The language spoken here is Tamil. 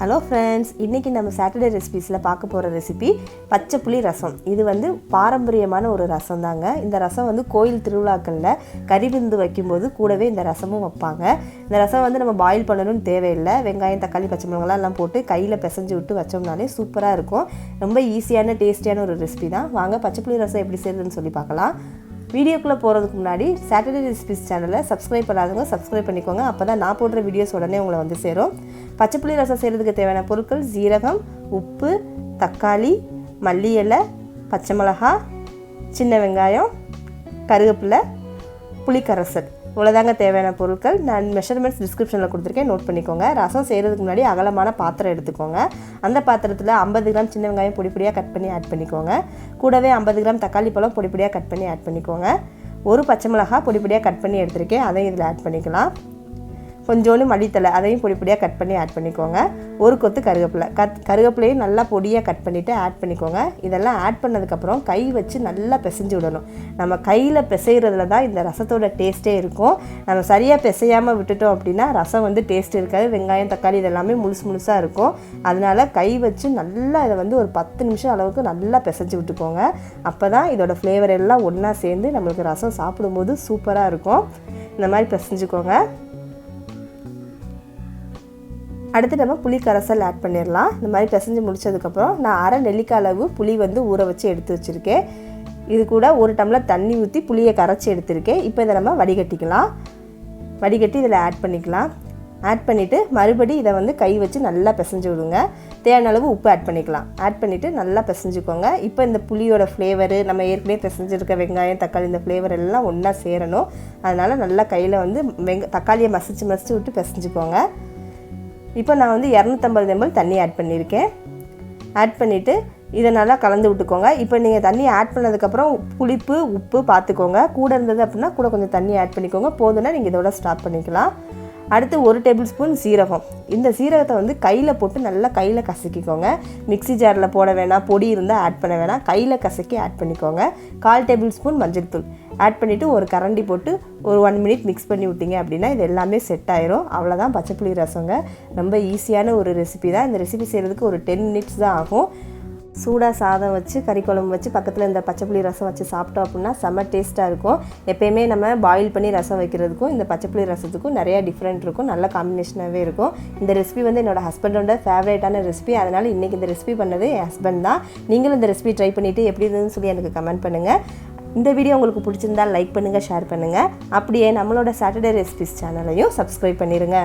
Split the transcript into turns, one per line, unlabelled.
ஹலோ ஃப்ரெண்ட்ஸ், இன்றைக்கி நம்ம சாட்டர்டே ரெசிபீஸில் பார்க்க போகிற ரெசிபி பச்சை புளி ரசம். இது வந்து பாரம்பரியமான ஒரு ரசம் தாங்க. இந்த ரசம் வந்து கோயில் திருவிழாக்களில் கறி விருந்து வைக்கும்போது கூடவே இந்த ரசமும் வைப்பாங்க. இந்த ரசம் வந்து நம்ம பாயில் பண்ணணும்னு தேவையில்லை. வெங்காயம், தக்காளி, பச்சை மிளகாலாம் எல்லாம் போட்டு கையில் பிசைஞ்சு விட்டு வச்சோம்னாலே சூப்பராக இருக்கும். ரொம்ப ஈஸியான டேஸ்டியான ஒரு ரெசிபி தான். வாங்க பச்சை புளி ரசம் எப்படி செய்யுதுன்னு சொல்லி பார்க்கலாம். வீடியோக்குள்ளே போகிறதுக்கு முன்னாடி சாட்டர்டே ரெசிபிஸ் சேனலை சப்ஸ்கிரைப் பண்ணாதவங்க சப்ஸ்கிரைப் பண்ணிக்கோங்க. அப்போ தான் நான் போடுற வீடியோஸ் உடனே உங்களை வந்து சேரும். பச்சை புளி ரசம் செய்கிறதுக்கு தேவையான பொருட்கள்: ஜீரகம், உப்பு, தக்காளி, மல்லி இலை, பச்சை மிளகா, சின்ன வெங்காயம், கருவேப்பிலை, புளிக்கரைசல். இவ்வளோதாங்க தேவையான பொருட்கள். நான் மெஷர்மெண்ட்ஸ் டிஸ்கிரிப்ஷனில் கொடுத்துருக்கேன், நோட் பண்ணிக்கோங்க. ரசம் செய்கிறதுக்கு முன்னாடி அகலமான பாத்திரம் எடுத்துக்கோங்க. அந்த பாத்திரத்தில் 50 கிராம் சின்ன வெங்காயம் பொடிப்பொடியாக கட் பண்ணி ஆட் பண்ணிக்கோங்க. கூடவே 50 கிராம் தக்காளி பழம் பொடிப்பொடியாக கட் பண்ணி ஆட் பண்ணிக்கோங்க. ஒரு பச்சை மிளகா பொடிப்பொடியாக கட் பண்ணி எடுத்துருக்கேன், அதையும் இதில் ஆட் பண்ணிக்கலாம். கொஞ்சோண்டு மல்லித்தலை, அதையும் பொடிப்பொடியாக கட் பண்ணி ஆட் பண்ணிக்கோங்க. ஒரு கொத்து கருவேப்பிலை, கருவேப்பிலையும் நல்லா பொடியாக கட் பண்ணிவிட்டு ஆட் பண்ணிக்கோங்க. இதெல்லாம் ஆட் பண்ணதுக்கப்புறம் கை வச்சு நல்லா பிசைஞ்சு விடணும். நம்ம கையில் பிசைகிறதுல தான் இந்த ரசத்தோட டேஸ்ட்டே இருக்கும். நம்ம சரியாக பிசையாமல் விட்டுட்டோம் அப்படின்னா ரசம் வந்து டேஸ்ட் இருக்காது. வெங்காயம், தக்காளி இதெல்லாமே முழுசாக இருக்கும். அதனால் கை வச்சு நல்லா இதை வந்து ஒரு 10 நிமிஷம் அளவுக்கு நல்லா பிசைஞ்சு விட்டுக்கோங்க. அப்போ தான் இதோட ஃப்ளேவர் எல்லாம் ஒன்றா சேர்ந்து நம்மளுக்கு ரசம் சாப்பிடும்போது சூப்பராக இருக்கும். இந்த மாதிரி பிசைஞ்சுக்கோங்க. அடுத்து நம்ம புளி கரைசல் ஆட் பண்ணிடலாம். இந்த மாதிரி பிசைஞ்சு முடிச்சதுக்கப்புறம் நான் அரை நெல்லிக்காய் அளவு புளி வந்து ஊற வச்சு எடுத்து வச்சுருக்கேன். இது கூட 1 டம்ளர் தண்ணி ஊற்றி புளியை கரைச்சி எடுத்துருக்கேன். இப்போ இதை நம்ம வடிகட்டிக்கலாம். வடிகட்டி இதில் ஆட் பண்ணிக்கலாம். ஆட் பண்ணிவிட்டு மறுபடி இதை வந்து கை வச்சு நல்லா பிசைஞ்சு விடுங்க. தேவையான அளவு உப்பு ஆட் பண்ணிக்கலாம். ஆட் பண்ணிவிட்டு நல்லா பிசைஞ்சுக்கோங்க. இப்போ இந்த புளியோட ஃப்ளேவரு, நம்ம ஏற்கனவே பிசைஞ்சிருக்க வெங்காயம், தக்காளி, இந்த ஃப்ளேவர் எல்லாம் ஒன்றா சேரணும். அதனால் நல்லா கையில் வந்து தக்காளியை மசிச்சு விட்டு பிசைஞ்சுக்கோங்க. இப்போ நான் வந்து 250 ml தண்ணி ஆட் பண்ணியிருக்கேன். ஆட் பண்ணிவிட்டு இதை நல்லா கலந்து விட்டுக்கோங்க. இப்போ நீங்கள் தண்ணி ஆட் பண்ணதுக்கப்புறம் புளிப்பு, உப்பு பார்த்துக்கோங்க. கூட இருந்தது அப்படின்னா கூட கொஞ்சம் தண்ணி ஆட் பண்ணிக்கோங்க. போதுன்னா நீங்கள் இதோட ஸ்டாப் பண்ணிக்கலாம். அடுத்து 1 டேபிள் ஸ்பூன் சீரகம். இந்த சீரகத்தை வந்து கையில் போட்டு நல்லா கையில் கசக்கிக்கோங்க. மிக்ஸி ஜாரில் போட வேணாம், பொடி இருந்தால் ஆட் பண்ண வேணாம், கையில் கசக்கி ஆட் பண்ணிக்கோங்க. 1/4 டேபிள் ஸ்பூன் மஞ்சள் தூள் ஆட் பண்ணிவிட்டு ஒரு கரண்டி போட்டு ஒரு 1 மினிட் மிக்ஸ் பண்ணி விட்டிங்க அப்படின்னா இது எல்லாமே செட் ஆயிரும். அவ்வளோதான் பச்சை புளி ரசங்க. ரொம்ப ஈஸியான ஒரு ரெசிபி தான். இந்த ரெசிபி செய்கிறதுக்கு ஒரு 10 மினிட்ஸ் தான் ஆகும். சூடாக சாதம் வச்சு கறி குழம்பு வச்சு பக்கத்தில் இந்த பச்சை புளி ரசம் வச்சு சாப்பிட்டோம் அப்படின்னா செம்ம டேஸ்ட்டாக இருக்கும். எப்போயுமே நம்ம பாயில் பண்ணி ரசம் வைக்கிறதுக்கும் இந்த பச்சை புளி ரசத்துக்கும் நிறையா டிஃப்ரெண்ட் இருக்கும். நல்ல காம்பினேஷனாகவே இருக்கும். இந்த ரெசிபி வந்து என்னோடய ஹஸ்பண்டோட ஃபேவரேட்டான ரெசிபி. அதனால் இன்றைக்கி இந்த ரெசிபி பண்ணது என் ஹஸ்பண்ட் தான். நீங்களும் இந்த ரெசிபி ட்ரை பண்ணிவிட்டு எப்படி இருந்ததுன்னு சொல்லி எனக்கு கமெண்ட் பண்ணுங்கள். இந்த வீடியோ உங்களுக்கு பிடிச்சிருந்தால் லைக் பண்ணுங்கள், ஷேர் பண்ணுங்கள். அப்படியே நம்மளோட சாட்டர்டே ரெசிபிஸ் சேனலையும் சப்ஸ்கிரைப் பண்ணிடுங்க.